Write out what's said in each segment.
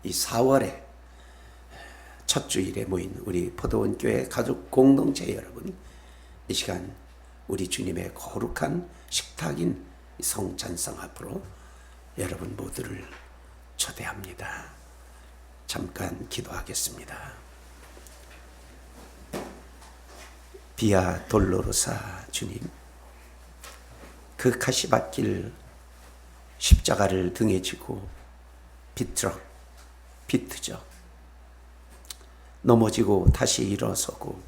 이 4월에 첫 주일에 모인 우리 포도원 교회 가족 공동체 여러분, 이 시간 우리 주님의 거룩한 식탁인 성찬상 앞으로 여러분 모두를 초대합니다. 잠깐 기도하겠습니다. 비아 돌로로사 주님, 그 가시밭길 십자가를 등에 지고 비트져 넘어지고 다시 일어서고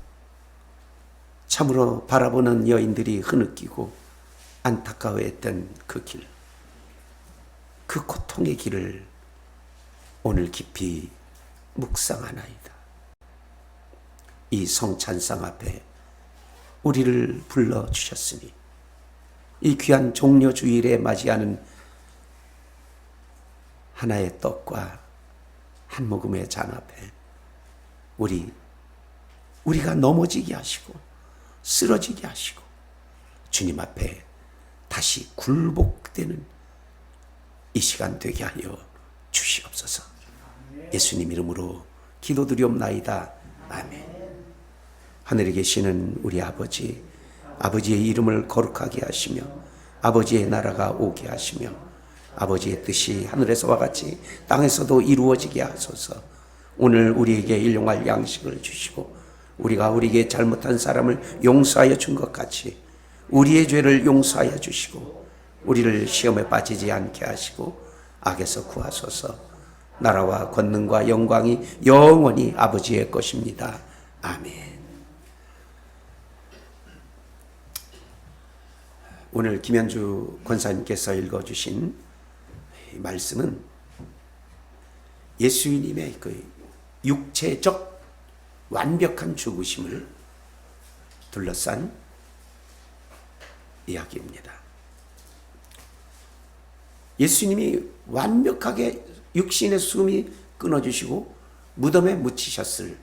참으로 바라보는 여인들이 흐느끼고 안타까워했던 그 길, 그 고통의 길을 오늘 깊이 묵상하나이다. 이 성찬상 앞에 우리를 불러주셨으니 이 귀한 종려주일에 맞이하는 하나의 떡과 한 모금의 잔 앞에 우리가 넘어지게 하시고 쓰러지게 하시고 주님 앞에 다시 굴복되는 이 시간 되게 하여 주시옵소서. 예수님 이름으로 기도드리옵나이다. 아멘. 하늘에 계시는 우리 아버지, 아버지의 이름을 거룩하게 하시며 아버지의 나라가 오게 하시며 아버지의 뜻이 하늘에서와 같이 땅에서도 이루어지게 하소서. 오늘 우리에게 일용할 양식을 주시고 우리가 우리에게 잘못한 사람을 용서하여 준 것 같이 우리의 죄를 용서하여 주시고 우리를 시험에 빠지지 않게 하시고 악에서 구하소서. 나라와 권능과 영광이 영원히 아버지의 것입니다. 아멘. 오늘 김현주 권사님께서 읽어주신 말씀은 예수님의 그 육체적 완벽한 죽으심을 둘러싼 이야기입니다. 예수님이 완벽하게 육신의 숨이 끊어지시고 무덤에 묻히셨을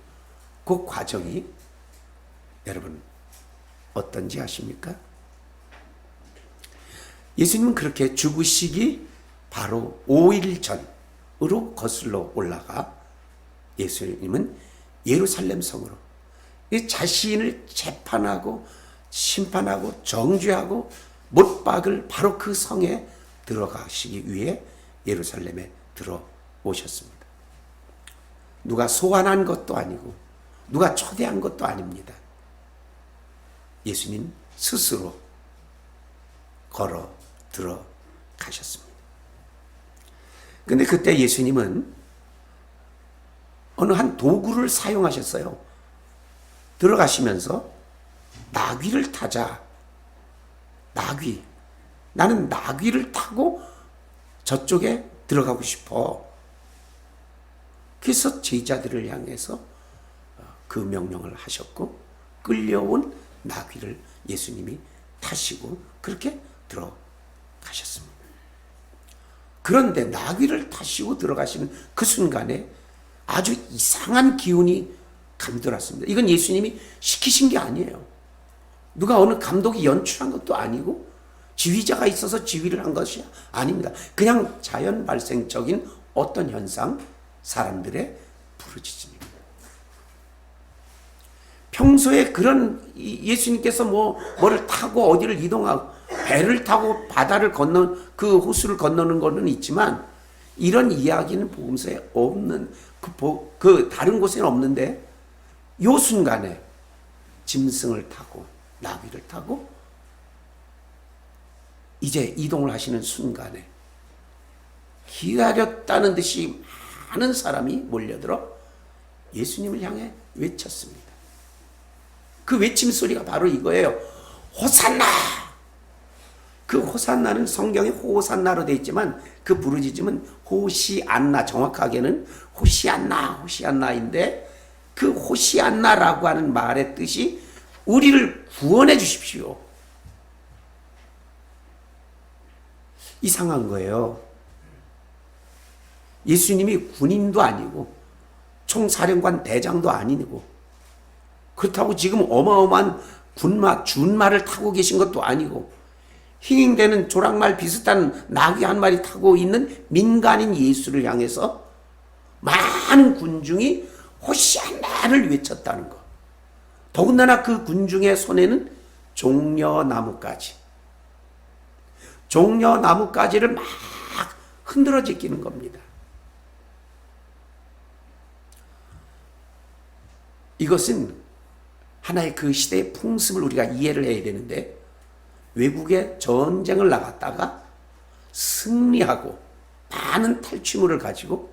그 과정이 여러분 어떤지 아십니까? 예수님은 그렇게 죽으시기 바로 5일 전으로 거슬러 올라가 예수님은 예루살렘 성으로 자신을 재판하고 심판하고 정죄하고 못 박을 바로 그 성에 들어가시기 위해 예루살렘에 들어오셨습니다. 누가 소환한 것도 아니고 누가 초대한 것도 아닙니다. 예수님 스스로 걸어 들어가셨습니다. 근데 그때 예수님은 어느 한 도구를 사용하셨어요. 들어가시면서 나귀를 타자. 나는 나귀를 타고 저쪽에 들어가고 싶어. 그래서 제자들을 향해서 그 명령을 하셨고 끌려온 나귀를 예수님이 타시고 그렇게 들어가셨습니다. 그런데 나귀를 타시고 들어가시는 그 순간에 아주 이상한 기운이 감돌았습니다. 이건 예수님이 시키신 게 아니에요. 누가 어느 감독이 연출한 것도 아니고 지휘자가 있어서 지휘를 한 것이 아닙니다. 그냥 자연 발생적인 어떤 현상, 사람들의 부르짖음입니다. 평소에 그런 예수님께서 뭐를 타고 어디를 이동하고 배를 타고 바다를 건너 그 호수를 건너는 거는 있지만 이런 이야기는 복음서에 없는 그 다른 곳에는 없는데 요 순간에 짐승을 타고 나귀를 타고 이제 이동을 하시는 순간에 기다렸다는 듯이 많은 사람이 몰려들어 예수님을 향해 외쳤습니다. 그 외침 소리가 바로 이거예요. 호산나! 그 호산나는 성경에 호산나로 되어 있지만 그 부르짖음은 호시안나, 정확하게는 호시안나인데 그 호시안나라고 하는 말의 뜻이 우리를 구원해 주십시오. 이상한 거예요. 예수님이 군인도 아니고 총사령관 대장도 아니고 그렇다고 지금 어마어마한 준마를 타고 계신 것도 아니고 힐링되는 조랑말 비슷한 나귀 한 마리 타고 있는 민간인 예수를 향해서 많은 군중이 호시아나를 외쳤다는 것. 더군다나 그 군중의 손에는 종려나무까지. 종려나무까지를 막 흔들어 제끼는 겁니다. 이것은 하나의 그 시대의 풍습을 우리가 이해를 해야 되는데, 외국에 전쟁을 나갔다가 승리하고 많은 탈취물을 가지고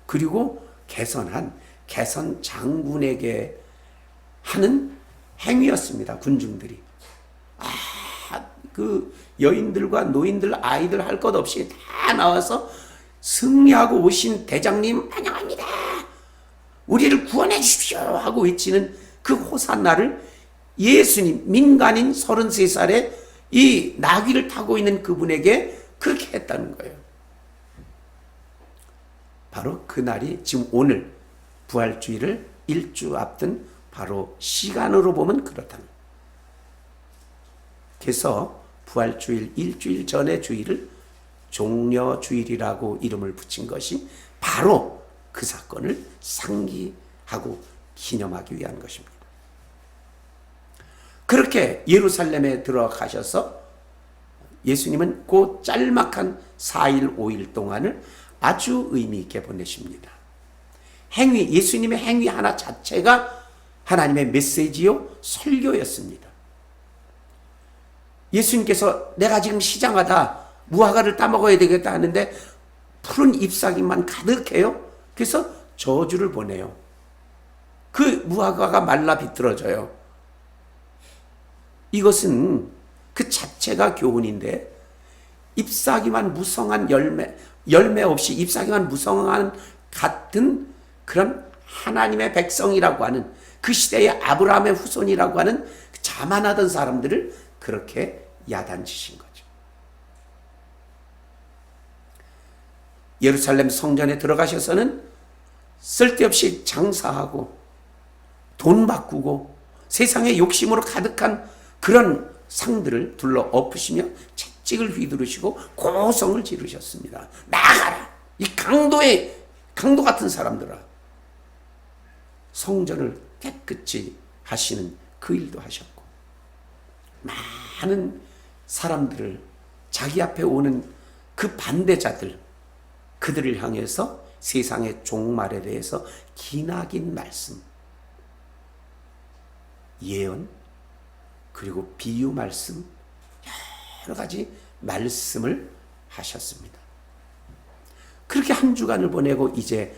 그리고 개선 장군에게 하는 행위였습니다. 군중들이. 그 여인들과 노인들, 아이들 할 것 없이 다 나와서 승리하고 오신 대장님 환영합니다. 우리를 구원해 주십시오 하고 외치는 그 호산나를 예수님, 민간인 33살의 이 나귀를 타고 있는 그분에게 그렇게 했다는 거예요. 바로 그날이 지금 오늘 부활주의를 일주 앞둔 바로 시간으로 보면 그렇다는 거예요. 그래서 부활주일 일주일 전의 주일을 종려주일이라고 이름을 붙인 것이 바로 그 사건을 상기하고 기념하기 위한 것입니다. 그렇게 예루살렘에 들어가셔서 예수님은 그 짤막한 4일 5일 동안을 아주 의미 있게 보내십니다. 예수님의 행위 하나 자체가 하나님의 메시지요 설교였습니다. 예수님께서 내가 지금 시장하다 무화과를 따먹어야 되겠다 하는데 푸른 잎사귀만 가득해요. 그래서 저주를 보내요. 그 무화과가 말라 비틀어져요. 이것은 그 자체가 교훈인데, 잎사귀만 무성한 열매 없이 잎사귀만 무성한 같은 그런 하나님의 백성이라고 하는 그 시대의 아브라함의 후손이라고 하는 자만하던 사람들을 그렇게 야단치신 거죠. 예루살렘 성전에 들어가셔서는 쓸데없이 장사하고 돈 바꾸고 세상의 욕심으로 가득한 그런 상들을 둘러 엎으시며 채찍을 휘두르시고 고성을 지르셨습니다. 나가라! 이 강도 같은 사람들아. 성전을 깨끗이 하시는 그 일도 하셨고, 많은 사람들을 자기 앞에 오는 그 반대자들, 그들을 향해서 세상의 종말에 대해서 기나긴 말씀, 예언, 그리고 비유 말씀, 여러 가지 말씀을 하셨습니다. 그렇게 한 주간을 보내고 이제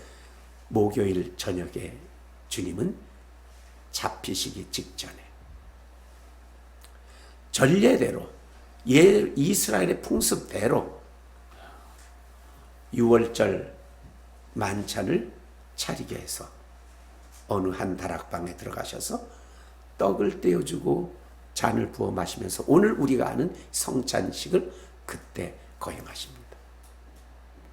목요일 저녁에 주님은 잡히시기 직전에 전례대로 이스라엘의 풍습대로 6월절 만찬을 차리게 해서 어느 한 다락방에 들어가셔서 떡을 떼어주고 잔을 부어 마시면서 오늘 우리가 아는 성찬식을 그때 거행하십니다.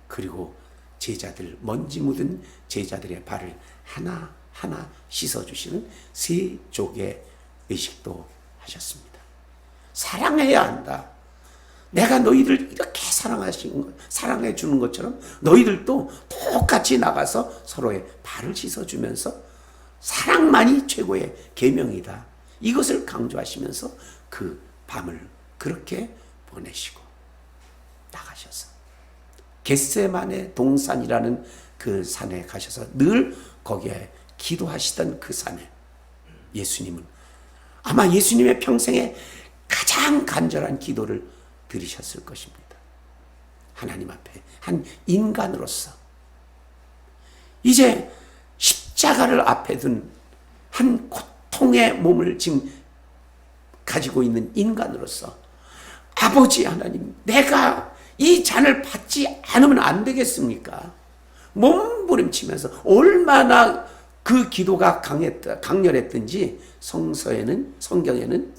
그리고 제자들, 먼지 묻은 제자들의 발을 하나하나 씻어주시는 세족의 의식도 하셨습니다. 사랑해야 한다. 내가 너희들 이렇게 사랑해 주는 것처럼 너희들도 똑같이 나가서 서로의 발을 씻어주면서 사랑만이 최고의 계명이다. 이것을 강조하시면서 그 밤을 그렇게 보내시고 나가셔서 겟세마네 동산이라는 그 산에 가셔서 늘 거기에 기도하시던 그 산에 예수님은 아마 예수님의 평생에 가장 간절한 기도를 드리셨을 것입니다. 하나님 앞에 한 인간으로서 이제 십자가를 앞에 둔 한 고통의 몸을 지금 가지고 있는 인간으로서 아버지 하나님, 내가 이 잔을 받지 않으면 안 되겠습니까? 몸부림치면서 얼마나 그 기도가 강렬했든지 성경에는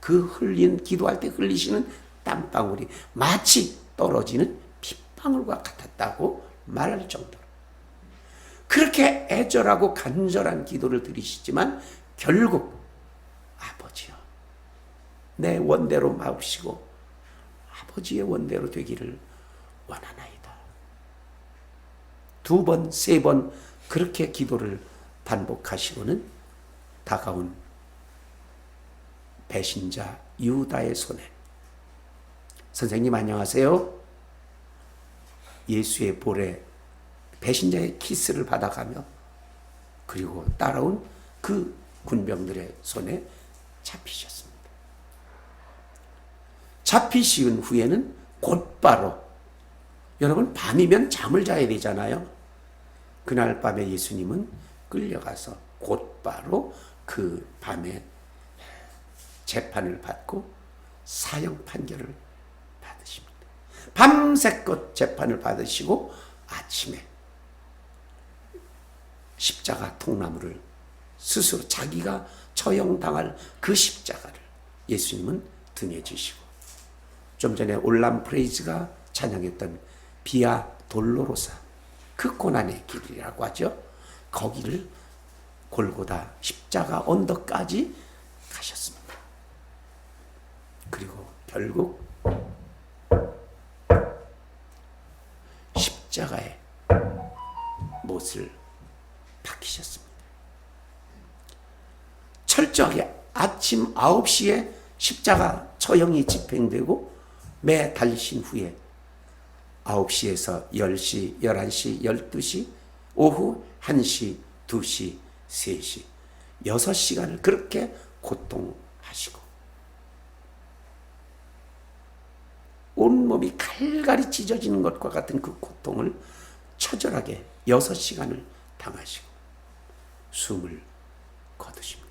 그 기도할 때 흘리시는 땀방울이 마치 떨어지는 핏방울과 같았다고 말할 정도로 그렇게 애절하고 간절한 기도를 드리시지만 결국 아버지여, 내 원대로 마옵시고 아버지의 원대로 되기를 원하나이다. 두 번, 세 번 그렇게 기도를 반복하시고는 다가온 배신자 유다의 손에 선생님 안녕하세요. 예수의 볼에 배신자의 키스를 받아가며 그리고 따라온 그 군병들의 손에 잡히셨습니다. 잡히신 후에는 곧바로 여러분 밤이면 잠을 자야 되잖아요. 그날 밤에 예수님은 끌려가서 곧바로 그 밤에 재판을 받고 사형 판결을 받으십니다. 밤새껏 재판을 받으시고 아침에 십자가 통나무를 스스로 자기가 처형당할 그 십자가를 예수님은 등에 지시고 좀 전에 올람 프레이즈가 찬양했던 비아 돌로로사 그 고난의 길이라고 하죠. 거기를 골고다 십자가 언덕까지 가셨습니다. 그리고 결국 십자가에 못을 박히셨습니다. 철저하게 아침 9시에 십자가 처형이 집행되고 매 달리신 후에 9시에서 10시, 11시, 12시, 오후 1시, 2시, 3시, 6시간을 그렇게 고통하시고 온몸이 칼갈이 찢어지는 것과 같은 그 고통을 처절하게 6시간을 당하시고 숨을 거두십니다.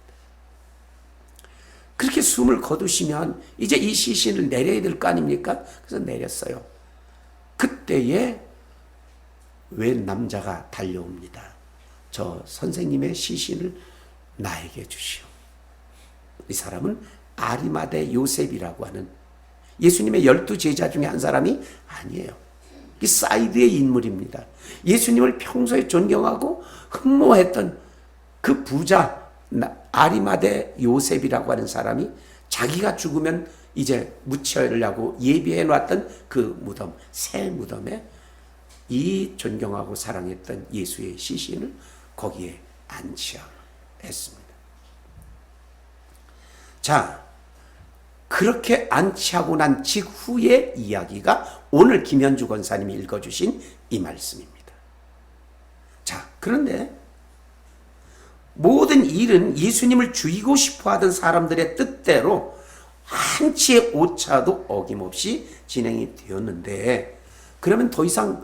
그렇게 숨을 거두시면 이제 이 시신을 내려야 될 거 아닙니까? 그래서 내렸어요. 그때에 웬 남자가 달려옵니다. 저 선생님의 시신을 나에게 주시오. 이 사람은 아리마대 요셉이라고 하는 예수님의 12제자 중에 한 사람이 아니에요. 이 사이드의 인물입니다. 예수님을 평소에 존경하고 흠모했던 그 부자 아리마대 요셉이라고 하는 사람이 자기가 죽으면 이제 묻혀려고 예비해 놨던 그 무덤, 새 무덤에 이 존경하고 사랑했던 예수의 시신을 거기에 안치했습니다. 자, 그렇게 안치하고 난 직후의 이야기가 오늘 김현주 권사님이 읽어주신 이 말씀입니다. 자, 그런데 모든 일은 예수님을 죽이고 싶어 하던 사람들의 뜻대로 한치의 오차도 어김없이 진행이 되었는데 그러면 더 이상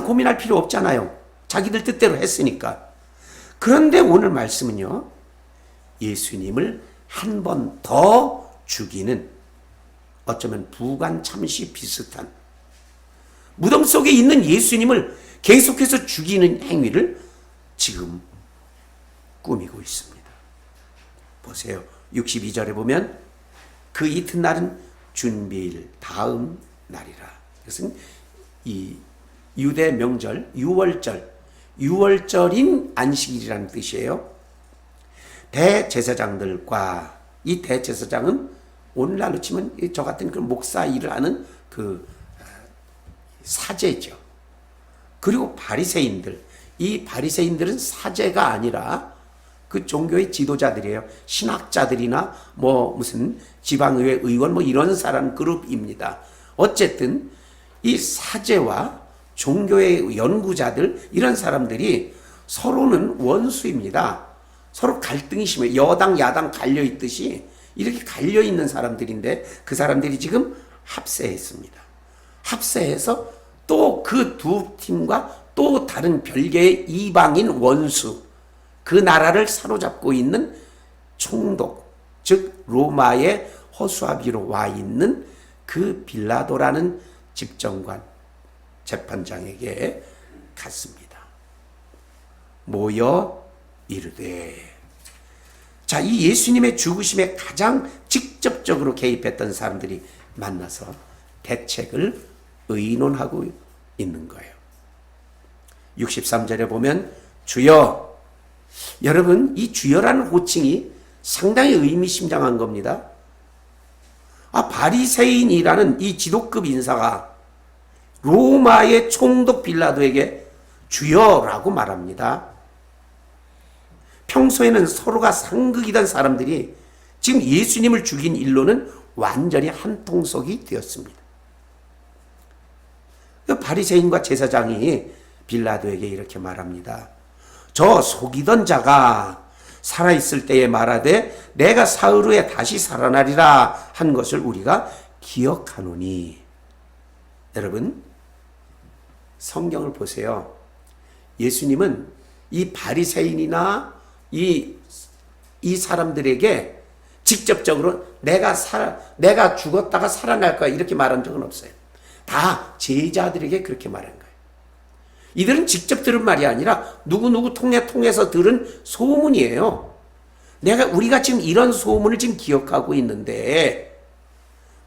고민할 필요 없잖아요. 자기들 뜻대로 했으니까. 그런데 오늘 말씀은요. 예수님을 한 번 더 죽이는 어쩌면 부관참시 비슷한 무덤 속에 있는 예수님을 계속해서 죽이는 행위를 지금 꾸미고 있습니다. 보세요. 62절에 보면 그 이튿날은 준비일 다음 날이라. 이것은 이 유대 명절 유월절인 안식일이라는 뜻이에요. 대제사장들과 이 대제사장은 오늘날로 치면 저 같은 그 목사 일을 하는 그 사제죠. 그리고 바리새인들, 이 바리새인들은 사제가 아니라 그 종교의 지도자들이에요. 신학자들이나 뭐 무슨 지방의회 의원 뭐 이런 사람 그룹입니다. 어쨌든 이 사제와 종교의 연구자들 이런 사람들이 서로는 원수입니다. 서로 갈등이 심해요. 여당 야당 갈려있듯이 이렇게 갈려있는 사람들인데 그 사람들이 지금 합세했습니다. 합세해서 또 그 두 팀과 또 다른 별개의 이방인 원수 그 나라를 사로잡고 있는 총독 즉 로마의 허수아비로 와 있는 그 빌라도라는 집정관 재판장에게 갔습니다. 모여 이르되 자, 이 예수님의 죽으심에 가장 직접적으로 개입했던 사람들이 만나서 대책을 의논하고 있는 거예요. 63절에 보면 주여, 여러분 이 주여라는 호칭이 상당히 의미심장한 겁니다. 바리새인이라는 이 지도급 인사가 로마의 총독 빌라도에게 주여라고 말합니다. 평소에는 서로가 상극이던 사람들이 지금 예수님을 죽인 일로는 완전히 한통속이 되었습니다. 바리새인과 제사장이 빌라도에게 이렇게 말합니다. 저 속이던 자가 살아있을 때에 말하되 내가 사흘 후에 다시 살아나리라 한 것을 우리가 기억하노니. 여러분, 성경을 보세요. 예수님은 이 바리새인이나 이 사람들에게 직접적으로 내가 죽었다가 살아날 거야 이렇게 말한 적은 없어요. 다 제자들에게 그렇게 말한 거예요. 이들은 직접 들은 말이 아니라 누구누구 통해서 들은 소문이에요. 우리가 지금 이런 소문을 지금 기억하고 있는데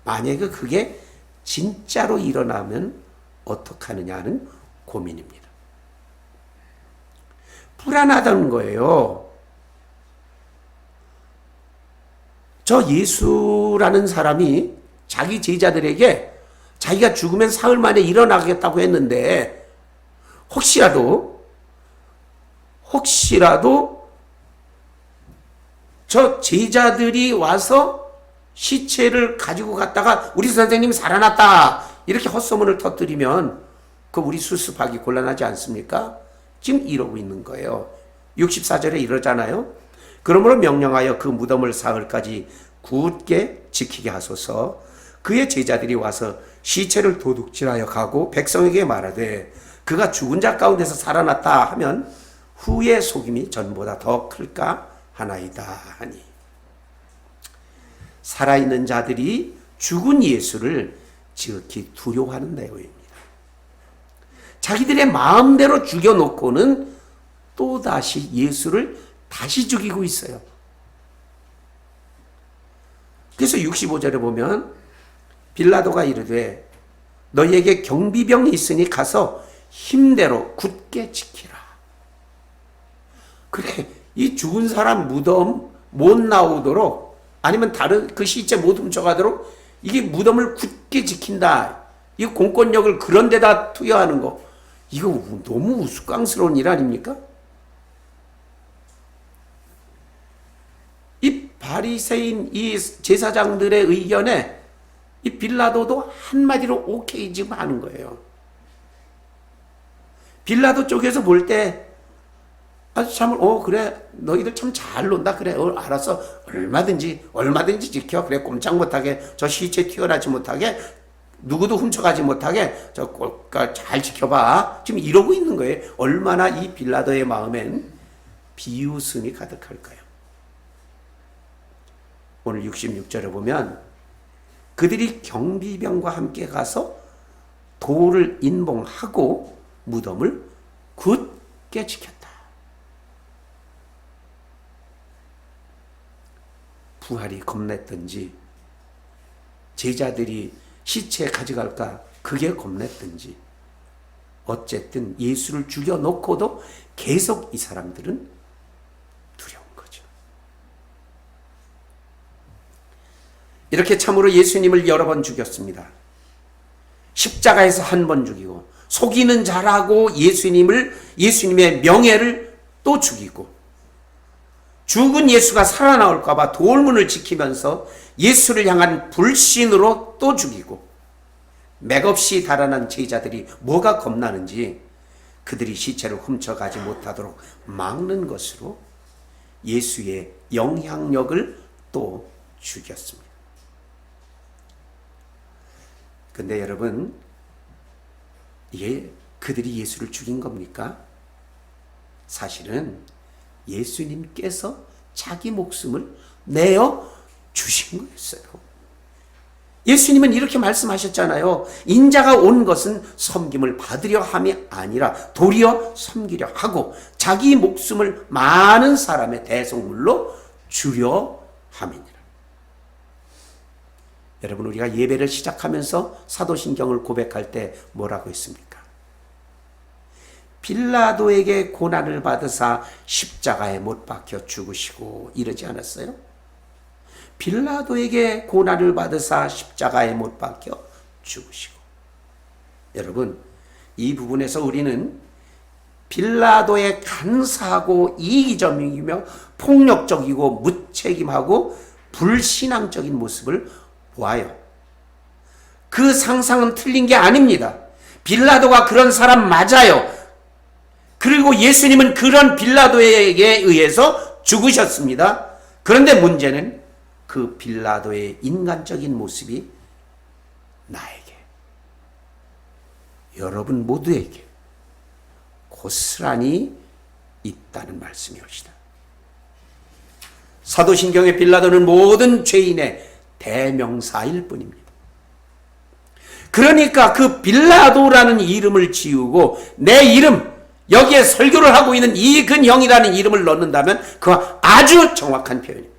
만약에 그게 진짜로 일어나면 어떡하느냐 하는 고민입니다. 불안하다는 거예요. 저 예수라는 사람이 자기 제자들에게 자기가 죽으면 사흘 만에 일어나겠다고 했는데 혹시라도 저 제자들이 와서 시체를 가지고 갔다가 우리 선생님이 살아났다 이렇게 헛소문을 터뜨리면 그 우리 수습하기 곤란하지 않습니까? 지금 이러고 있는 거예요. 64절에 이러잖아요. 그러므로 명령하여 그 무덤을 사흘까지 굳게 지키게 하소서. 그의 제자들이 와서 시체를 도둑질하여 가고 백성에게 말하되 그가 죽은 자 가운데서 살아났다 하면 후의 속임이 전보다 더 클까 하나이다 하니. 살아있는 자들이 죽은 예수를 지극히 두려워하는 내용입니다. 자기들의 마음대로 죽여놓고는 또다시 예수를 다시 죽이고 있어요. 그래서 65절에 보면 빌라도가 이르되 너희에게 경비병이 있으니 가서 힘대로 굳게 지키라. 그래, 이 죽은 사람 무덤 못 나오도록 아니면 다른 그 시체 못 훔쳐가도록 이게 무덤을 굳게 지킨다. 이 공권력을 그런 데다 투여하는 거 이거 너무 우스꽝스러운 일 아닙니까? 이 바리새인 이 제사장들의 의견에 이 빌라도도 한마디로 오케이 지금 하는 거예요. 빌라도 쪽에서 볼 때 아주 참 그래 너희들 참 잘 논다 그래 알았어 얼마든지 지켜 그래 꼼짝 못하게 저 시체 튀어나지 못하게 누구도 훔쳐가지 못하게 잘 지켜봐 지금 이러고 있는 거예요. 얼마나 이 빌라도의 마음엔 비웃음이 가득할까요? 오늘 66절에 보면 그들이 경비병과 함께 가서 돌을 인봉하고 무덤을 굳게 지켰다. 부활이 겁냈든지 제자들이 시체 가져갈까 그게 겁냈든지 어쨌든 예수를 죽여놓고도 계속 이 사람들은 두려운 거죠. 이렇게 참으로 예수님을 여러 번 죽였습니다. 십자가에서 한 번 죽이고 속이는 자라고 예수님의 명예를 또 죽이고 죽은 예수가 살아나올까 봐 돌문을 지키면서 예수를 향한 불신으로 또 죽이고 맥없이 달아난 제자들이 뭐가 겁나는지 그들이 시체를 훔쳐가지 못하도록 막는 것으로 예수의 영향력을 또 죽였습니다. 근데 여러분 이게 그들이 예수를 죽인 겁니까? 사실은 예수님께서 자기 목숨을 내어 주신 거였어요. 예수님은 이렇게 말씀하셨잖아요. 인자가 온 것은 섬김을 받으려 함이 아니라 도리어 섬기려 하고 자기 목숨을 많은 사람의 대속물로 주려 함이니라. 여러분 우리가 예배를 시작하면서 사도신경을 고백할 때 뭐라고 했습니까? 빌라도에게 고난을 받으사 십자가에 못 박혀 죽으시고 이러지 않았어요? 빌라도에게 고난을 받으사 십자가에 못 박혀 죽으시고. 여러분 이 부분에서 우리는 빌라도의 간사하고 이기적이며 폭력적이고 무책임하고 불신앙적인 모습을 보아요. 그 상상은 틀린 게 아닙니다. 빌라도가 그런 사람 맞아요. 그리고 예수님은 그런 빌라도에게 의해서 죽으셨습니다. 그런데 문제는 그 빌라도의 인간적인 모습이 나에게, 여러분 모두에게 고스란히 있다는 말씀이옵시다. 사도신경의 빌라도는 모든 죄인의 대명사일 뿐입니다. 그러니까 그 빌라도라는 이름을 지우고 내 이름, 여기에 설교를 하고 있는 이근형이라는 이름을 넣는다면 그와 아주 정확한 표현입니다.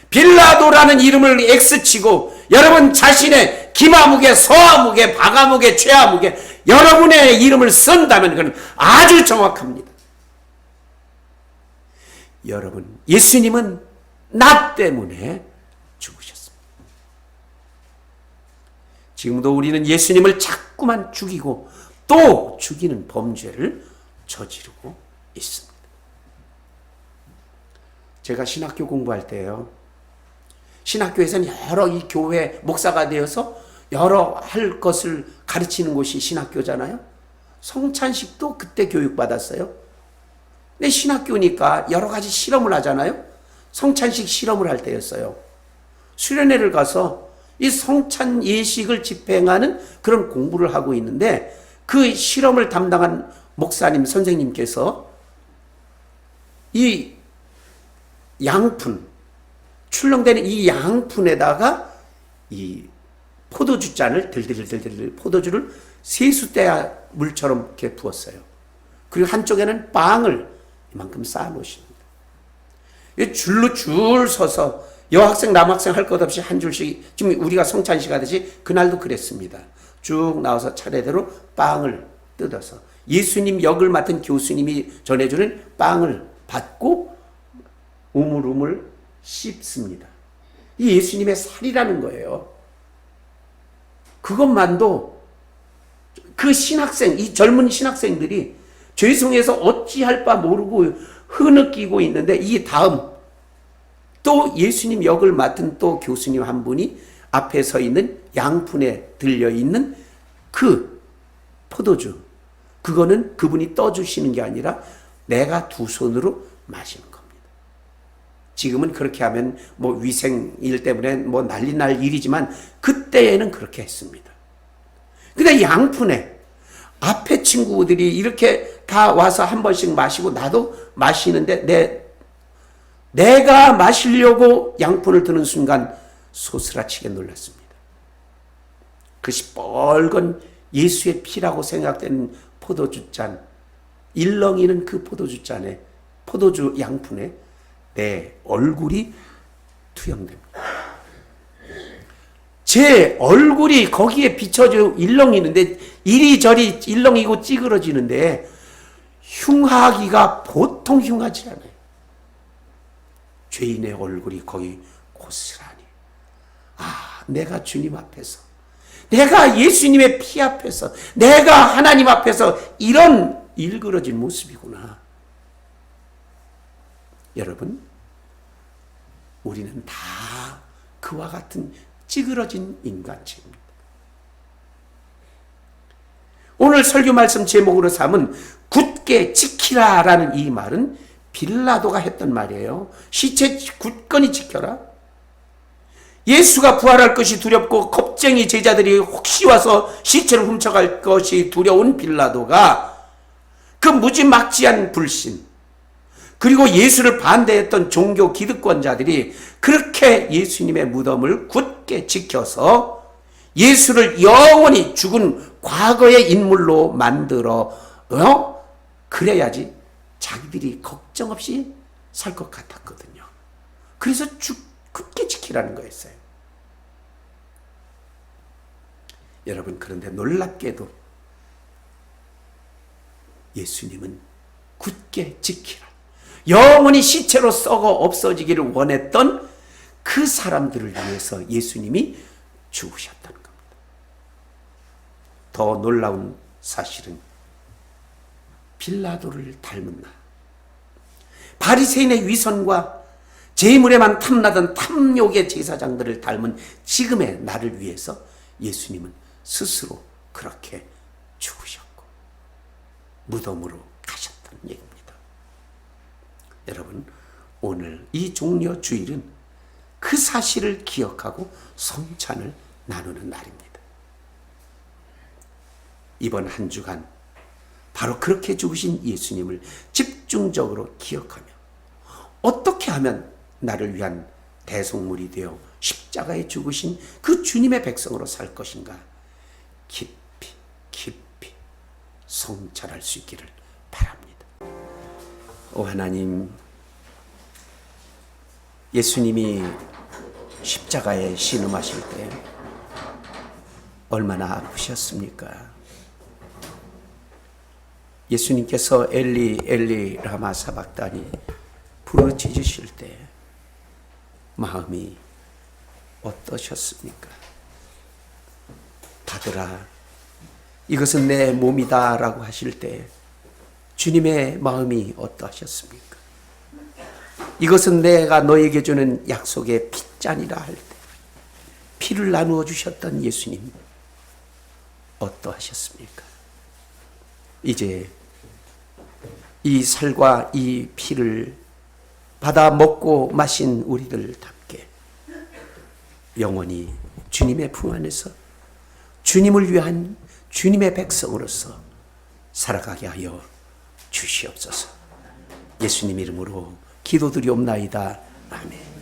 빌라도라는 이름을 X치고 여러분 자신의 김아무개, 서아무개, 박아무개, 최아무개 여러분의 이름을 쓴다면 그건 아주 정확합니다. 여러분, 예수님은 나 때문에 죽으셨습니다. 지금도 우리는 예수님을 자꾸만 죽이고 또 죽이는 범죄를 저지르고 있습니다. 제가 신학교 공부할 때요, 신학교에서는 여러 이 교회 목사가 되어서 여러 할 것을 가르치는 곳이 신학교잖아요. 성찬식도 그때 교육받았어요. 근데 신학교니까 여러 가지 실험을 하잖아요. 성찬식 실험을 할 때였어요. 수련회를 가서 이 성찬 예식을 집행하는 그런 공부를 하고 있는데 그 실험을 담당한 목사님 선생님께서 이 양푼, 출렁대는 이 양푼에다가 이 포도주 잔을 들들들들 포도주를 세숫대 물처럼 이렇게 부었어요. 그리고 한쪽에는 빵을 이만큼 쌓아 놓으십니다. 줄로 줄 서서 여학생 남학생 할 것 없이 한 줄씩, 지금 우리가 성찬식 하듯이 그날도 그랬습니다. 쭉 나와서 차례대로 빵을 뜯어서 예수님 역을 맡은 교수님이 전해주는 빵을 받고 우물우물 씹습니다. 이 예수님의 살이라는 거예요. 그것만도 그 신학생, 이 젊은 신학생들이 죄송해서 어찌할 바 모르고 흐느끼고 있는데 이 다음 또 예수님 역을 맡은 또 교수님 한 분이 앞에 서 있는 양푼에 들려있는 그 포도주, 그거는 그분이 떠주시는 게 아니라 내가 두 손으로 마시는 겁니다. 지금은 그렇게 하면 뭐 위생일 때문에 뭐 난리 날 일이지만 그때에는 그렇게 했습니다. 근데 양푼에 앞에 친구들이 이렇게 다 와서 한 번씩 마시고 나도 마시는데 내가 마시려고 양푼을 드는 순간 소스라치게 놀랐습니다. 그 시뻘건 예수의 피라고 생각되는 포도주 잔, 일렁이는 그 포도주 잔에, 포도주 양푼에 내 얼굴이 투영됩니다. 제 얼굴이 거기에 비춰져 일렁이는데 이리저리 일렁이고 찌그러지는데 흉하기가 보통 흉하지 않아요. 죄인의 얼굴이 거기 고스란히, 내가 주님 앞에서, 내가 예수님의 피 앞에서, 내가 하나님 앞에서 이런 일그러진 모습이구나. 여러분, 우리는 다 그와 같은 찌그러진 인간체입니다. 오늘 설교 말씀 제목으로 삼은 굳게 지키라라는 이 말은 빌라도가 했던 말이에요. 시체 굳건히 지켜라. 예수가 부활할 것이 두렵고 겁쟁이 제자들이 혹시 와서 시체를 훔쳐갈 것이 두려운 빌라도가 그 무지막지한 불신, 그리고 예수를 반대했던 종교 기득권자들이 그렇게 예수님의 무덤을 굳게 지켜서 예수를 영원히 죽은 과거의 인물로 만들어 그래야지 자기들이 걱정 없이 살 것 같았거든요. 그래서 굳게 지키라는 거였어요. 여러분, 그런데 놀랍게도 예수님은 굳게 지키라, 영원히 시체로 썩어 없어지기를 원했던 그 사람들을 위해서 예수님이 죽으셨다는 겁니다. 더 놀라운 사실은 빌라도를 닮은 나, 바리새인의 위선과 재물에만 탐나던 탐욕의 제사장들을 닮은 지금의 나를 위해서 예수님은 스스로 그렇게 죽으셨고 무덤으로 가셨다는 얘기입니다. 여러분, 오늘 이 종려 주일은 그 사실을 기억하고 성찬을 나누는 날입니다. 이번 한 주간 바로 그렇게 죽으신 예수님을 집중적으로 기억하며 어떻게 하면 나를 위한 대속물이 되어 십자가에 죽으신 그 주님의 백성으로 살 것인가 깊이 깊이 성찰할 수 있기를 바랍니다. 오 하나님, 예수님이 십자가에 신음하실 때 얼마나 아프셨습니까? 예수님께서 엘리 엘리 라마 사박다니 부르짖으실 때 마음이 어떠셨습니까? 아들아, 이것은 내 몸이다 라고 하실 때 주님의 마음이 어떠하셨습니까? 이것은 내가 너에게 주는 약속의 핏잔이라 할 때 피를 나누어 주셨던 예수님 어떠하셨습니까? 이제 이 살과 이 피를 받아 먹고 마신 우리들답게 영원히 주님의 품 안에서 주님을 위한 주님의 백성으로서 살아가게 하여 주시옵소서. 예수님 이름으로 기도드리옵나이다. 아멘.